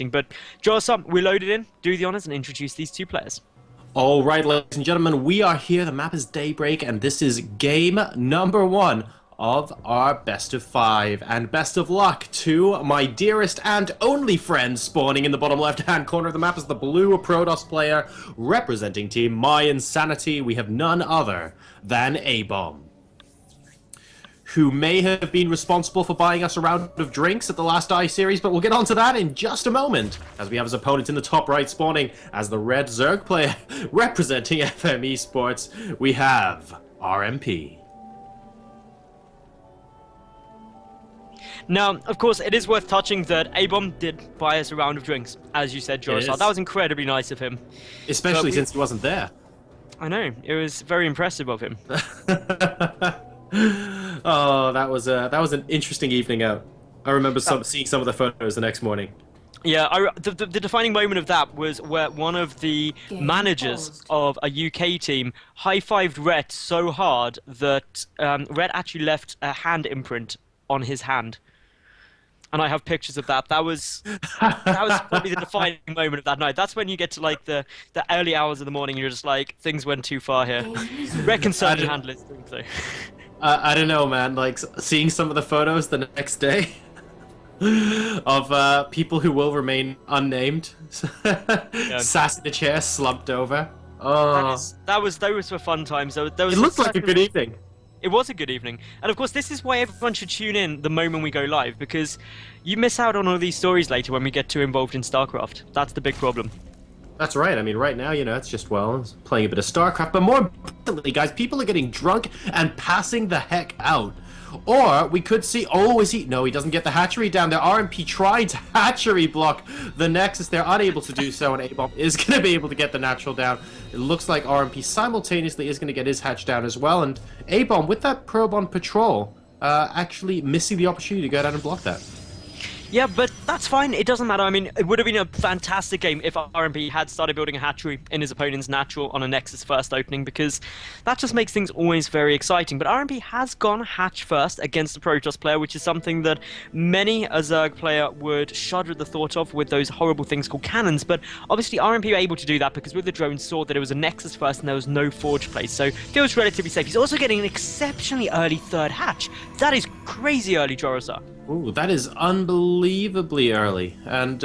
exciting. But Joel, we loaded in. Do the honors and introduce these two players. All right, ladies and gentlemen, we are here. The map is Daybreak, and this is game number 1 of our best of 5. And best of luck to my dearest and only friend spawning in the bottom left-hand corner of the map is the blue Protoss player representing Team My Insanity. We have none other than ABomB, who may have been responsible for buying us a round of drinks at the last I-Series, but we'll get on to that in just a moment, as we have his opponent in the top right spawning as the red Zerg player representing FM Esports. We have RMP. Now, of course, it is worth touching that ABomB did buy us a round of drinks, as you said, Joel. That was incredibly nice of him. Especially since he wasn't there. I know, it was very impressive of him. Oh, that was an interesting evening out. I remember seeing some of the photos the next morning. Yeah, the defining moment of that was where one of the managers of a UK team high-fived Rhett so hard that Rhett actually left a hand imprint on his hand. And I have pictures of that. That was probably the defining moment of that night. That's when you get to like the early hours of the morning and you're just like, things went too far here. Rhett can certainly handle it, so. I don't know, man. Like, seeing some of the photos the next day of people who will remain unnamed, sat in a chair, slumped over. Oh, those were fun times. It looked like a good evening. It was a good evening. And of course, this is why everyone should tune in the moment we go live, because you miss out on all these stories later when we get too involved in StarCraft. That's the big problem. That's right. I mean, right now, you know, it's just, well, it's playing a bit of StarCraft. But more importantly, guys, people are getting drunk and passing the heck out. Or we could see, oh, no, he doesn't get the hatchery down there. RMP tried to hatchery block the Nexus. They're unable to do so, and ABomB is going to be able to get the natural down. It looks like RMP simultaneously is going to get his hatch down as well. And ABomB, with that probe on patrol, actually missing the opportunity to go down and block that. Yeah, but that's fine. It doesn't matter. I mean, it would have been a fantastic game if RMP had started building a hatchery in his opponent's natural on a Nexus first opening, because that just makes things always very exciting. But RMP has gone hatch first against a Protoss player, which is something that many a Zerg player would shudder at the thought of with those horrible things called cannons. But obviously RMP were able to do that because with the drone saw that it was a Nexus first and there was no forge place, so feels relatively safe. He's also getting an exceptionally early third hatch. That is crazy early, Jorasa. Ooh, that is unbelievably early. And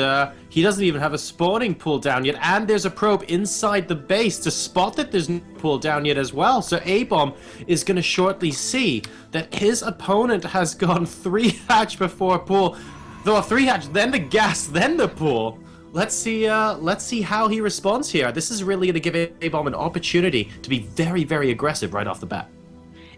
he doesn't even have a spawning pool down yet. And there's a probe inside the base to spot that there's no pool down yet as well. So ABomB is going to shortly see that his opponent has gone 3 hatch before pool. Though 3 hatch, then the gas, then the pool. Let's see how he responds here. This is really going to give ABomB an opportunity to be very, very aggressive right off the bat.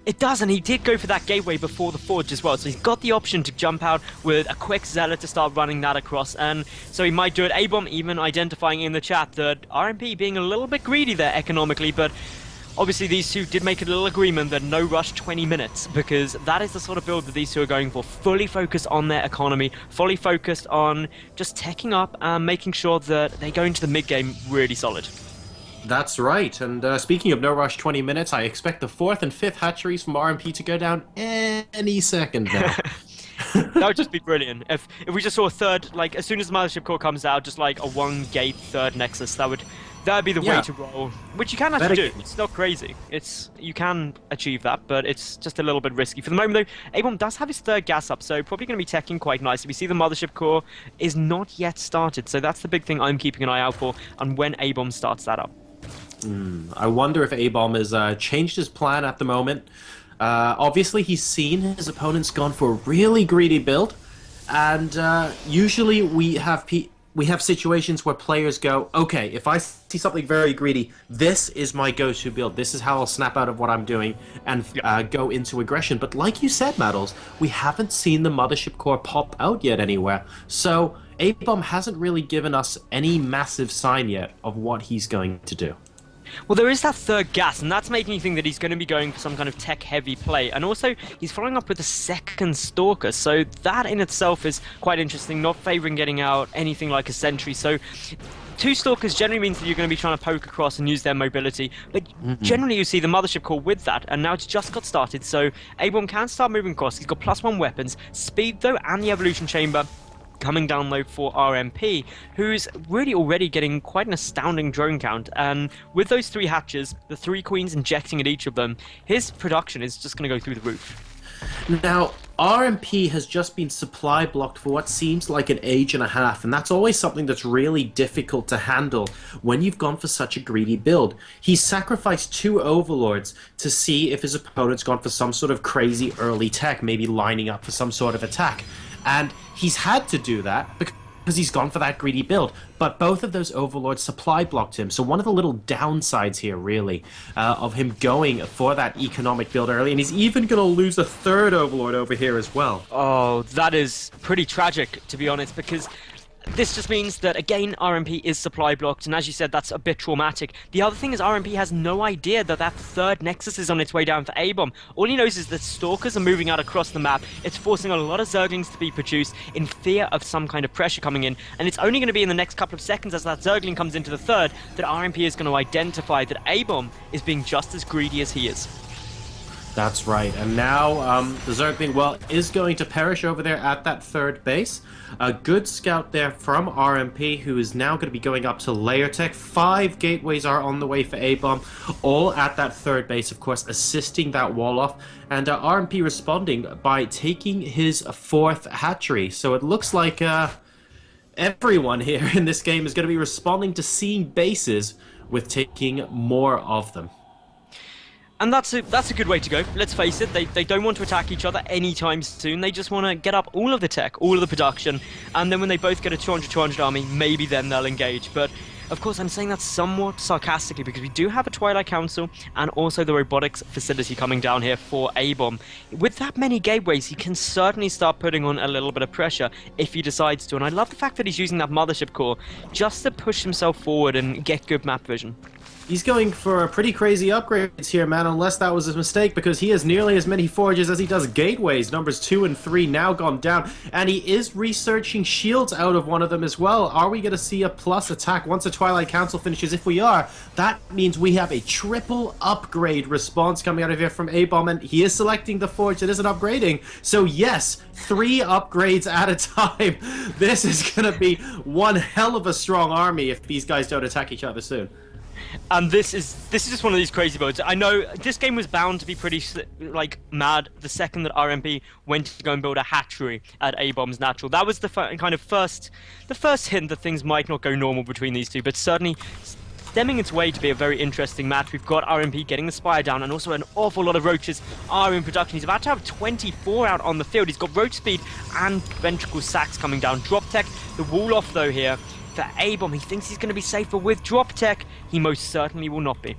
It does, and he did go for that gateway before the forge as well, so he's got the option to jump out with a quick zealot to start running that across, and so he might do it. ABomB even identifying in the chat that RMP being a little bit greedy there economically, but obviously these two did make a little agreement that no rush 20 minutes, because that is the sort of build that these two are going for. Fully focused on their economy, fully focused on just teching up and making sure that they go into the mid-game really solid. That's right, and speaking of no rush 20 minutes, I expect the 4th and 5th hatcheries from RMP to go down any second now. That would just be brilliant. If we just saw a third, like as soon as the Mothership Core comes out, just like a 1-gate third Nexus, that'd be the way to roll. Which you can actually do. It's not crazy. You can achieve that, but it's just a little bit risky. For the moment though, ABomB does have his third gas up, so probably going to be teching quite nicely. We see the Mothership Core is not yet started, so that's the big thing I'm keeping an eye out for, and when ABomB starts that up. I wonder if ABomB has changed his plan at the moment. Obviously, he's seen his opponent's gone for a really greedy build, and usually we have situations where players go, okay, if I see something very greedy, this is my go-to build. This is how I'll snap out of what I'm doing and go into aggression. But like you said, Maddles, we haven't seen the Mothership Core pop out yet anywhere. So ABomB hasn't really given us any massive sign yet of what he's going to do. Well, there is that third gas, and that's making me think that he's going to be going for some kind of tech-heavy play. And also, he's following up with a second Stalker, so that in itself is quite interesting, not favouring getting out anything like a Sentry. So 2 Stalkers generally means that you're going to be trying to poke across and use their mobility, but generally you see the Mothership Core with that, and now it's just got started, so ABomB can start moving across. He's got +1 weapons, speed though, and the Evolution Chamber. coming down low for RMP, who's really already getting quite an astounding drone count. And with those 3 hatches, the 3 queens injecting at each of them, his production is just going to go through the roof. Now, RMP has just been supply blocked for what seems like an age and a half, and that's always something that's really difficult to handle when you've gone for such a greedy build. He's sacrificed 2 overlords to see if his opponent's gone for some sort of crazy early tech, maybe lining up for some sort of attack. And he's had to do that because he's gone for that greedy build, but both of those overlords supply blocked him. So one of the little downsides here, really, of him going for that economic build early, and he's even going to lose a 3rd overlord over here as well. Oh, that is pretty tragic, to be honest, because this just means that, again, RMP is supply blocked, and as you said, that's a bit traumatic. The other thing is RMP has no idea that that 3rd Nexus is on its way down for ABomB. All he knows is that Stalkers are moving out across the map. It's forcing a lot of Zerglings to be produced in fear of some kind of pressure coming in, and it's only going to be in the next couple of seconds as that Zergling comes into the 3rd that RMP is going to identify that ABomB is being just as greedy as he is. That's right, and now the Zergling, well, is going to perish over there at that 3rd base. A good scout there from RMP, who is now going to be going up to layer tech. 5 gateways are on the way for ABomB, all at that 3rd base, of course, assisting that wall off. And RMP responding by taking his 4th hatchery. So it looks like everyone here in this game is going to be responding to seeing bases with taking more of them. And that's a good way to go. Let's face it, they don't want to attack each other anytime soon. They just want to get up all of the tech, all of the production, and then when they both get a 200-200 army, maybe then they'll engage. But of course, I'm saying that somewhat sarcastically because we do have a Twilight Council and also the robotics facility coming down here for ABomB. With that many gateways, he can certainly start putting on a little bit of pressure if he decides to. And I love the fact that he's using that mothership core just to push himself forward and get good map vision. He's going for pretty crazy upgrades here, man, unless that was his mistake, because he has nearly as many forges as he does gateways. Numbers 2 and 3 now gone down, and he is researching shields out of one of them as well. Are we going to see a plus attack once the Twilight Council finishes? If we are, that means we have a triple upgrade response coming out of here from ABomB, and he is selecting the forge that isn't upgrading. So yes, 3 upgrades at a time. This is going to be one hell of a strong army if these guys don't attack each other soon. And this is just one of these crazy builds. I know this game was bound to be pretty mad the second that RMP went to go and build a hatchery at ABomb's natural. That was the first hint that things might not go normal between these two, but certainly stemming its way to be a very interesting match. We've got RMP getting the Spire down, and also an awful lot of Roaches are in production. He's about to have 24 out on the field. He's got Roach Speed and Ventricle Sacks coming down. Drop Tech, the wall off though here. For ABomB, he thinks he's going to be safer with drop tech. He most certainly will not be.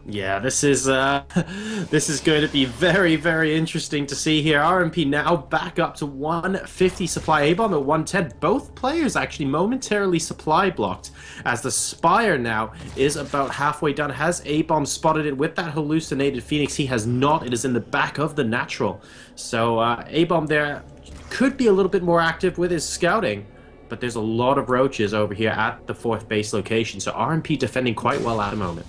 Yeah, this is going to be very, very interesting to see here. RMP now back up to 150 supply, ABomB at 110. Both players actually momentarily supply blocked, as the Spire now is about halfway done. Has ABomB spotted it with that hallucinated Phoenix? He has not. It is in the back of the natural. So ABomB there could be a little bit more active with his scouting. But there's a lot of Roaches over here at the 4th base location, so RMP defending quite well at the moment.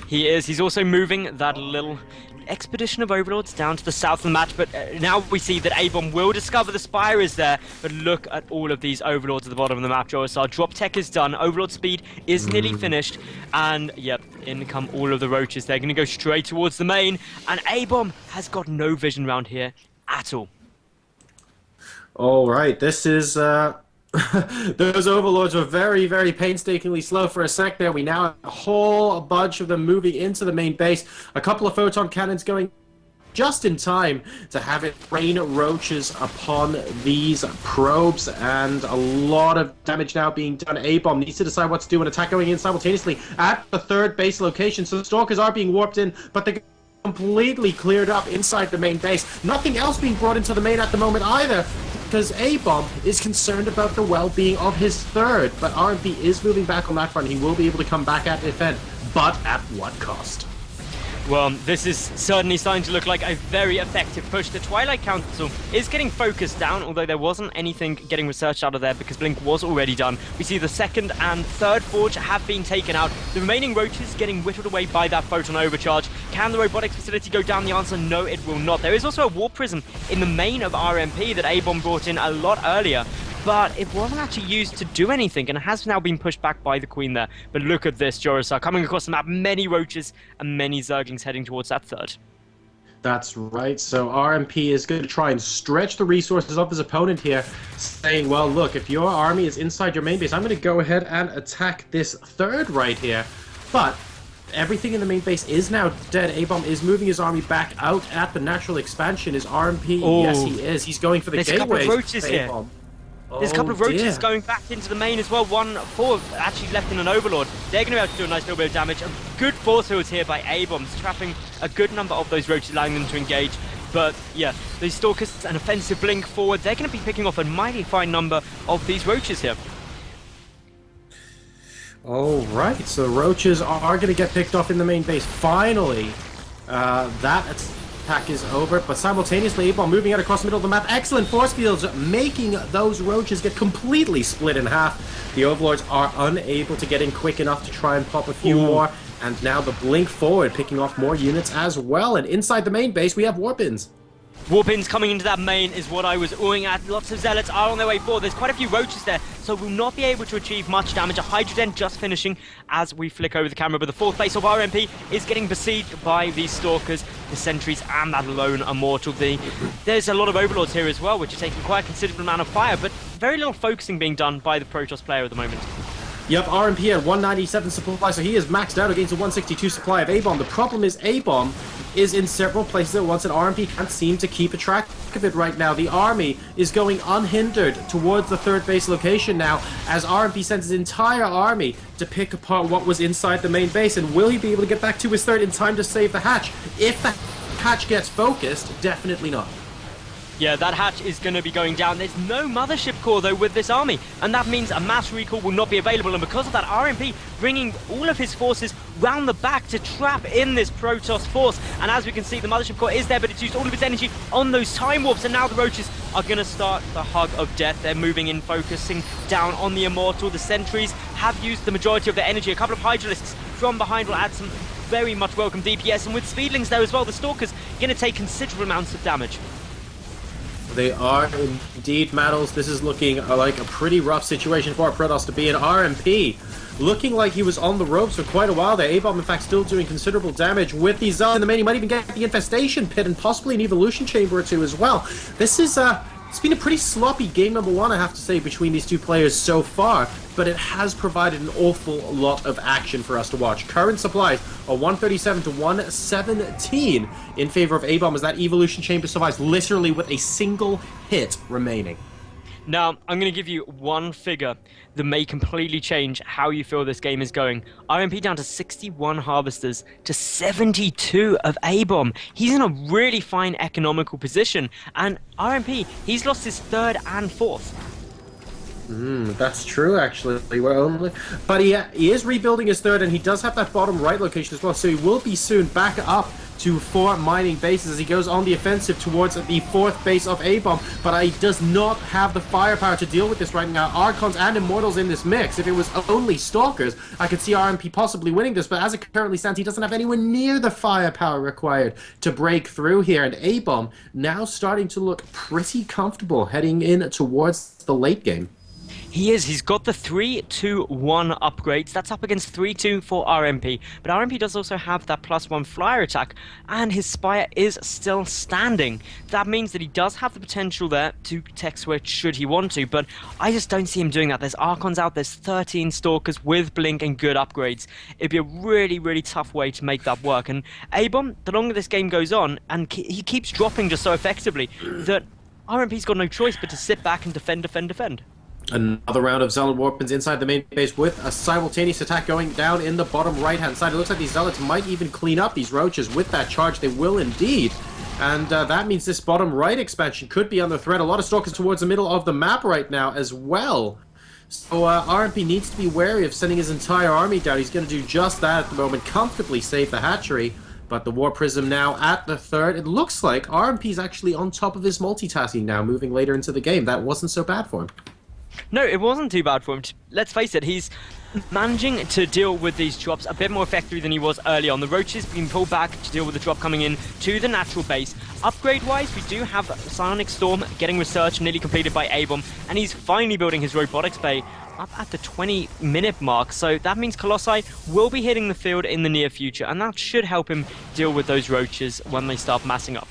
He is. He's also moving that little expedition of Overlords down to the south of the match, but now we see that ABomB will discover the Spire is there, but look at all of these Overlords at the bottom of the map, Joasar. Drop Tech is done, Overlord Speed is nearly finished, and yep, in come all of the Roaches. They're going to go straight towards the main, and ABomB has got no vision around here at all. Alright, this is... Those Overlords were very, very painstakingly slow for a sec there. We now have a whole bunch of them moving into the main base. A couple of photon cannons going just in time to have it rain Roaches upon these probes, and a lot of damage now being done. ABomB needs to decide what to do, and attack going in simultaneously at the 3rd base location. So the Stalkers are being warped in, but they're completely cleared up inside the main base. Nothing else being brought into the main at the moment either, because ABomB is concerned about the well-being of his 3rd, but RMP is moving back on that front. He will be able to come back at defend, but at what cost? Well, this is certainly starting to look like a very effective push. The Twilight Council is getting focused down, although there wasn't anything getting researched out of there because Blink was already done. We see the second and third forge have been taken out. The remaining roaches getting whittled away by that photon overcharge. Can the robotics facility go down? The answer, no, it will not. There is also a warp prism in the main of RMP that ABomB brought in a lot earlier, but it wasn't actually used to do anything, and it has now been pushed back by the Queen there. But look at this, Jorasar coming across the map, many roaches and many Zerglings heading towards that third. That's right, so RMP is going to try and stretch the resources of his opponent here, saying, well, look, if your army is inside your main base, I'm going to go ahead and attack this third right here. But everything in the main base is now dead. ABomB is moving his army back out at the natural expansion. Is RMP? Oh, yes, he is. He's going for the there's gateways. A couple of roaches here. There's a couple of roaches going back into the main as well. 4 actually left in an Overlord. They're going to be able to do a nice little bit of damage. A good force field here by ABomB, trapping a good number of those roaches, allowing them to engage. But yeah, these Stalkers, an offensive blink forward, they're going to be picking off a mighty fine number of these roaches here. All right, so roaches are going to get picked off in the main base. Finally, that attack is over, but simultaneously ABomB moving out across the middle of the map. Excellent force fields, making those roaches get completely split in half. The Overlords are unable to get in quick enough to try and pop a few more, and now the blink forward picking off more units as well. And inside the main base, we have Warpins. Warpins coming into that main is what I was oohing at. Lots of Zealots are on their way forward. There's quite a few roaches there, so we'll not be able to achieve much damage. A Hydrogen just finishing as we flick over the camera, but the fourth base of RMP is getting besieged by these Stalkers, the Sentries, and that lone Immortal. There's a lot of Overlords here as well, which are taking quite a considerable amount of fire, but very little focusing being done by the Protoss player at the moment. Yep, RMP at 197 supply, so he is maxed out against a 162 supply of ABomB. The problem is ABomB is in several places at once, and RMP can't seem to keep a track of it right now. The army is going unhindered towards the third base location now, as RMP sends his entire army to pick apart what was inside the main base. And will he be able to get back to his third in time to save the hatch? If the hatch gets focused, definitely not. Yeah, that hatch is going to be going down. There's no mothership core, though, with this army, and that means a mass recall will not be available, and because of that, RMP bringing all of his forces round the back to trap in this Protoss force. And as we can see, the mothership core is there, but it's used all of its energy on those time warps, and now the roaches are going to start the hug of death. They're moving in, focusing down on the Immortal. The Sentries have used the majority of their energy. A couple of Hydralisks from behind will add some very much welcome DPS, and with Speedlings there as well, the Stalkers going to take considerable amounts of damage. They are indeed, Mattles. This is looking like a pretty rough situation for Protoss to be in. RMP looking like he was on the ropes for quite a while there. ABomB, in fact, still doing considerable damage with these in the main. He might even get the Infestation Pit and possibly an Evolution Chamber or two as well. This is it's been a pretty sloppy game number one, I have to say, between these two players so far, but it has provided an awful lot of action for us to watch. Current supplies are 137 to 117 in favor of ABomB, as that Evolution Chamber survives literally with a single hit remaining. Now, I'm going to give you one figure that may completely change how you feel this game is going. RMP down to 61 Harvesters to 72 of ABomB. He's in a really fine economical position, and RMP, he's lost his third and fourth. That's true, actually. But he is rebuilding his third, and he does have that bottom right location as well, so he will be soon back up to 4 mining bases as he goes on the offensive towards the fourth base of ABomB, but he does not have the firepower to deal with this right now. Archons and Immortals in this mix. If it was only Stalkers, I could see RMP possibly winning this, but as it currently stands, he doesn't have anywhere near the firepower required to break through here, and ABomB now starting to look pretty comfortable heading in towards the late game. He is. He's got the 3-2-1 upgrades. That's up against 3-2 for RMP. But RMP does also have that +1 flyer attack, and his Spire is still standing. That means that he does have the potential there to tech switch should he want to, but I just don't see him doing that. There's Archons out, there's 13 Stalkers with Blink and good upgrades. It'd be a really, really tough way to make that work. And ABomB, the longer this game goes on, and he keeps dropping just so effectively, that RMP's got no choice but to sit back and defend, defend, defend. Another round of Zealot Warpins inside the main base with a simultaneous attack going down in the bottom right-hand side. It looks like these Zealots might even clean up these roaches with that charge. They will indeed. And that means this bottom right expansion could be under threat. A lot of Stalkers towards the middle of the map right now as well. So RMP needs to be wary of sending his entire army down. He's going to do just that at the moment, comfortably save the hatchery. But the War Prism now at the third. It looks like RMP's actually on top of his multitasking now, moving later into the game. That wasn't so bad for him. No, it wasn't too bad for him. Let's face it, he's managing to deal with these drops a bit more effectively than he was early on. The Roaches being pulled back to deal with the drop coming in to the natural base. Upgrade-wise, we do have Psionic Storm getting research nearly completed by ABomB, and he's finally building his Robotics Bay up at the 20-minute mark. So that means Colossi will be hitting the field in the near future, and that should help him deal with those Roaches when they start massing up.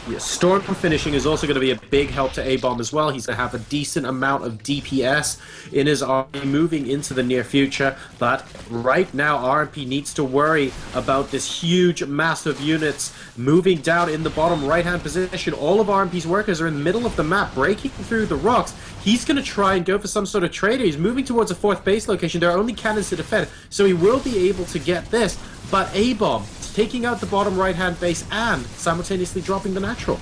Yeah, Storm finishing is also going to be a big help to ABomB as well. He's going to have a decent amount of DPS in his army moving into the near future. But right now, RMP needs to worry about this huge, massive units moving down in the bottom right-hand position. All of RMP's workers are in the middle of the map, breaking through the rocks. He's going to try and go for some sort of trader. He's moving towards a fourth base location. There are only cannons to defend, so he will be able to get this. But ABomB taking out the bottom right-hand base and simultaneously dropping the natural.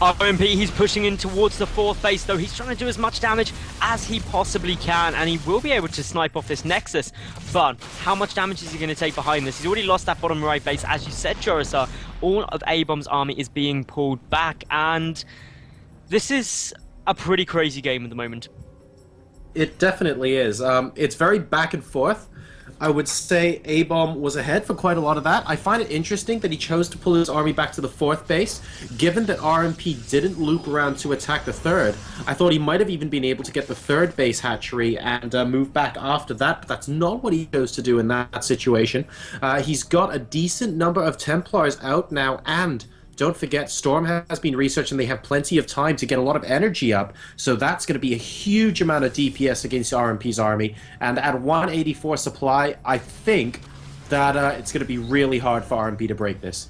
RMP, he's pushing in towards the fourth base, though. He's trying to do as much damage as he possibly can, and he will be able to snipe off this Nexus. But how much damage is he going to take behind this? He's already lost that bottom right base. As you said, Jorasar, all of ABomb's army is being pulled back, and this is a pretty crazy game at the moment. It definitely is. It's very back and forth. I would say ABomB was ahead for quite a lot of that. I find it interesting that he chose to pull his army back to the fourth base. Given that RMP didn't loop around to attack the third, I thought he might have even been able to get the third base hatchery and move back after that, but that's not what he chose to do in that situation. He's got a decent number of Templars out now, and don't forget, Storm has been researched and they have plenty of time to get a lot of energy up. So that's going to be a huge amount of DPS against RMP's army. And at 184 supply, I think that it's going to be really hard for RMP to break this.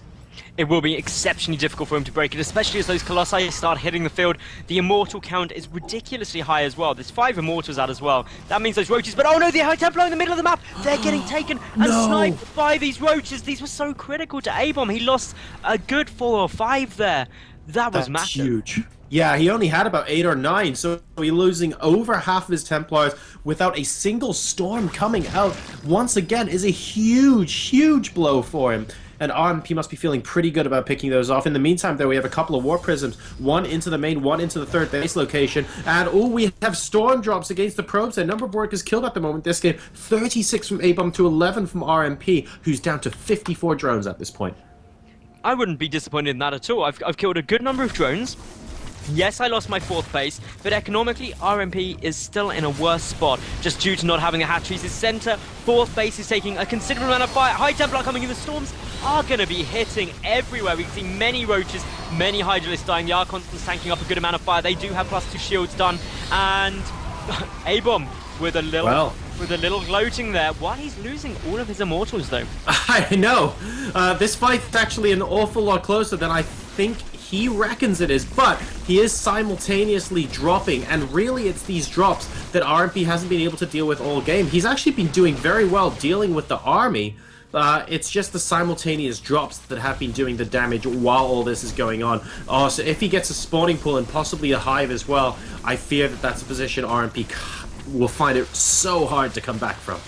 It will be exceptionally difficult for him to break it, especially as those Colossi start hitting the field. The Immortal count is ridiculously high as well. There's 5 Immortals out as well. That means those Roaches, but oh no, the High Templar in the middle of the map! They're getting taken and sniped by these Roaches. These were so critical to ABomB. He lost a good 4 or 5 there. That was massive. Huge. Yeah, he only had about 8 or 9, so he's losing over half of his Templars without a single Storm coming out. Once again, is a huge, huge blow for him. And RMP must be feeling pretty good about picking those off. In the meantime, though, we have a couple of War Prisms. One into the main, one into the third base location. And, oh, we have Storm drops against the probes. A number of workers killed at the moment this game. 36 from ABomB to 11 from RMP, who's down to 54 drones at this point. I wouldn't be disappointed in that at all. I've killed a good number of drones. Yes, I lost my fourth base, but economically, RMP is still in a worse spot, just due to not having a hatcheries. His center, fourth base is taking a considerable amount of fire. High Templar coming in, the Storms are going to be hitting everywhere. We can see many Roaches, many Hydralisks dying. The Archons tanking up a good amount of fire. They do have +2 shields done, and ABomB with a little gloating there, while he's losing all of his Immortals, though. I know. This fight's actually an awful lot closer than I think he reckons it is, but he is simultaneously dropping, and really it's these drops that RMP hasn't been able to deal with all game. He's actually been doing very well dealing with the army. It's just the simultaneous drops that have been doing the damage while all this is going on. So if he gets a spawning pool and possibly a hive as well, I fear that that's a position RMP will find it so hard to come back from.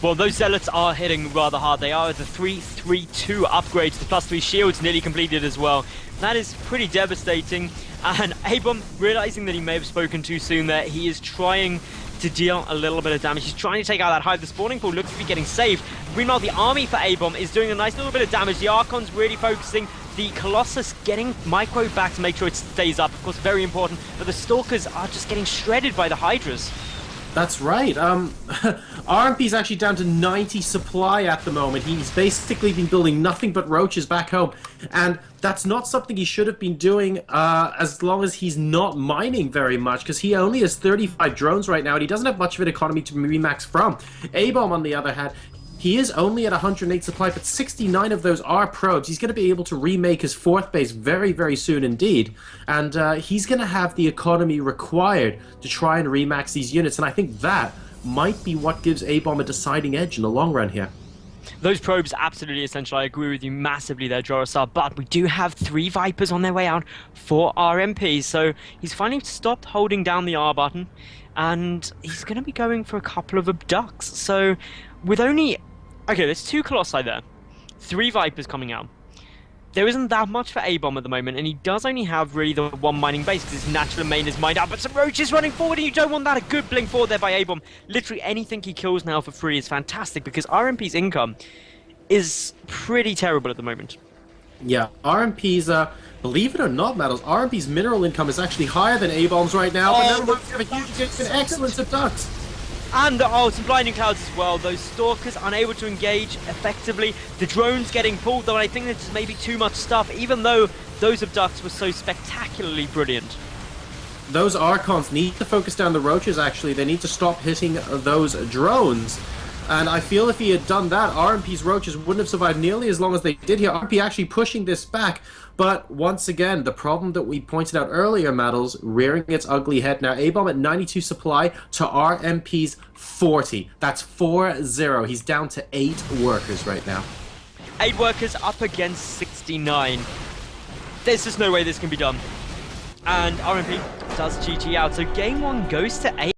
Well, those Zealots are hitting rather hard. They are the 3-3-2 upgrades, the +3 shields nearly completed as well. That is pretty devastating. And ABomB, realizing that he may have spoken too soon there, he is trying to deal a little bit of damage. He's trying to take out that hive. The spawning pool looks to be getting saved. Meanwhile, the army for ABomB is doing a nice little bit of damage. The Archon's really focusing. The Colossus getting micro back to make sure it stays up. Of course, very important. But the Stalkers are just getting shredded by the Hydras. That's right. RMP's actually down to 90 supply at the moment. He's basically been building nothing but Roaches back home. And that's not something he should have been doing as long as he's not mining very much, because he only has 35 drones right now, and he doesn't have much of an economy to remax from. ABomB, on the other hand, he is only at 108 supply, but 69 of those are probes. He's going to be able to remake his fourth base very, very soon indeed. And he's going to have the economy required to try and remax these units. And I think that might be what gives ABomB a deciding edge in the long run here. Those probes absolutely essential. I agree with you massively there, Jorasar. But we do have 3 Vipers on their way out for RMP. So he's finally stopped holding down the R button. And he's going to be going for a couple of abducts. So with only... Okay, there's 2 Colossi there. 3 Vipers coming out. There isn't that much for ABomB at the moment, and he does only have really the 1 mining base because his natural main is mined out. But some roaches running forward, and you don't want that. A good blink forward there by ABomB. Literally anything he kills now for free is fantastic because RMP's income is pretty terrible at the moment. Yeah, RMP's, believe it or not, Metals, RMP's mineral income is actually higher than ABomb's right now, but never mind, we have a huge and excellent abduct. And some blinding clouds as well. Those stalkers unable to engage effectively. The drones getting pulled, though, and I think there's maybe too much stuff, even though those abducts were so spectacularly brilliant. Those Archons need to focus down the roaches, actually. They need to stop hitting those drones. And I feel if he had done that, RMP's roaches wouldn't have survived nearly as long as they did here. RMP actually pushing this back. But once again, the problem that we pointed out earlier, Metals, rearing its ugly head. Now, ABomB at 92 supply to RMP's 40. That's 4-0. He's down to 8 workers right now. 8 workers up against 69. There's just no way this can be done. And RMP does GG out. So game 1 goes to 8.